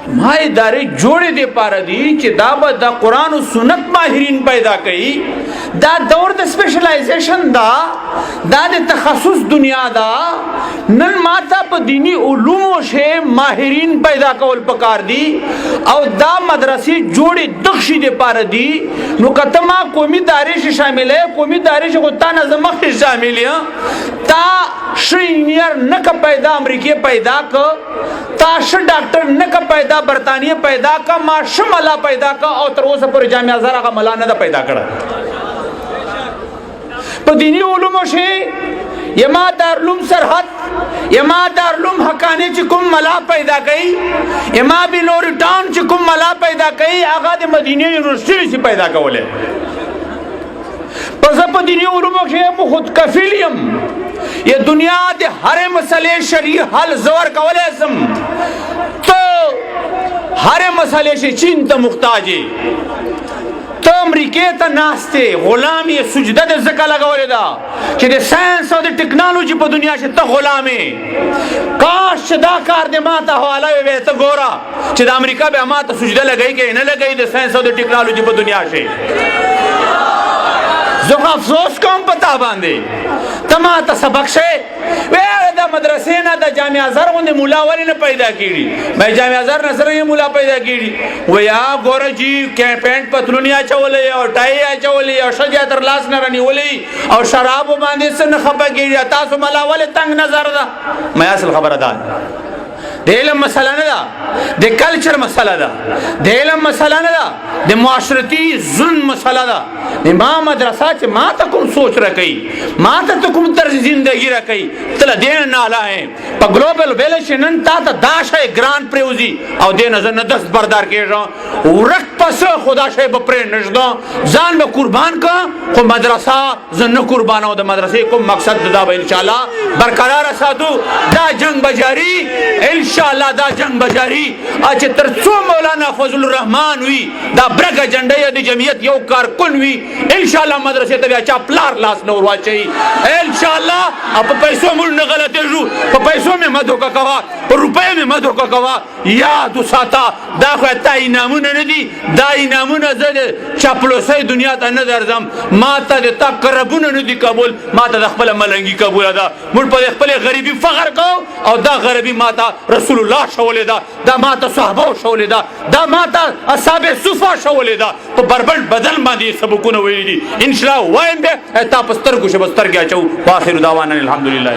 ما ادارے جوڑے دے پارا دی چې دا با دا قرآن و سنت ماہرین پیدا کئی دا دور دا سپیشلائزیشن دا دا تخصص دنیا دا نن ماتا پا دینی علوم شے ماہرین پیدا کول پکار دی او دا مدرسی جوڑے دخشی دے پارا دی نو کتما قومی دارے سے شامل ہے قومی دارے سے تا نظمخ سے شامل ہے تا شرینیر نک پیدا امریکی پیدا کا تا ش ڈاکٹر نک پیدا برطانیہ پیدا کا ما شملا پیدا کا اور تروس پر جامعہ ازہر کا مولانا دا پیدا کرا پا دینی علوم شے یما دارلوم سرحد یما دارلوم حقانی چی کم ملا پیدا کئی یما بلوری ٹاؤن چی کم ملا پیدا کئی آغا دے مدینی یونیورسٹی سی پیدا کولے پس پا دینی علوم شے خود کفیلیم یہ دنیا دے ہر مسئلے شریع حل زور کولے اسم تو ہر مسئلے سے چین تا مختاجے تو امریکے تا ناستے غلامی سجدہ دے زکا لگا دا کہ دے سائنس اور دے ٹیکنالوجی پا دنیا سے تا غلامی کاش دا کار دے ماتا حوالا وے تا گورا کہ دا امریکہ بے ماتا سجدہ لگئی کہ نہ لگئی دے سائنس اور دے ٹیکنالوجی پا دنیا سے زخ افسوس کون پتا باندے تماتا سبق سے ویرے دا مدرسینا دا جامعہ ازہر ہوندے مولا والی نے پیدا کیڑی میں جامعہ ازہر نظر یہ مولا پیدا کیڑی ویا گورا جی پینٹ پتلونی آچا ولی اور ٹائی آچا ولی اور شجا ترلاس نرانی ولی اور شراب باندے سے نخبا کیڑی تاسو مولا والی تنگ نظر دا میں اصل خبر دا دے علم مسئلہ ندا دے کلچر مسئلہ دا دے علم مسئلہ ندا دے معاشرتی ظلم مسئلہ دا دے ماں مدرسہ چے ماں تا کم سوچ رکھئی ماں تا کم طرز زندگی رکھئی تلا دین نالا ہیں پا گلوبل ویلیشنن تا تا داشا گران پریوزی او دے نظر ندست بردار کے رہا رک پس خدا شای بپرے نجدہ زان با قربان کا خو مدرسہ زن قربانو دا مدرسے کم مقصد دا با انشاءاللہ برقرار ساتو دا جنگ بجاری انشاءاللہ دا جنگ بجاری آچے ترسو مولانا فضل الرحمن ہوئی دا برگ جنڈے دی جمعیت یو کارکن ہوئی انشاءاللہ مدرسے تبی اچھا پلار لاس نوروا چاہی انشاءاللہ اب پیسوں مل نغلتے جو پیسوں میں مدھو کا کوا روپے میں مدھو کا کوا یادو ساتا دا خواہ تا انامون ندی دا انامون زد چاپلو سی دنیا تا ندر زم ماتا دے تا کربون ندی قبول ماتا دا خپل ملنگی قبول دا مل پا دے خپل غریبی فخر کو او دا غریبی ماتا رسول اللہ شولے دا ماتا صحابہ شولے دا ماتا اصحاب صفا شولے دا تو بربند بدل ما دی سبکون ویلی دی انشاءاللہ وائن بے تا پستر کچھ بستر کیا چاہو واخر دعوانا الحمدللہ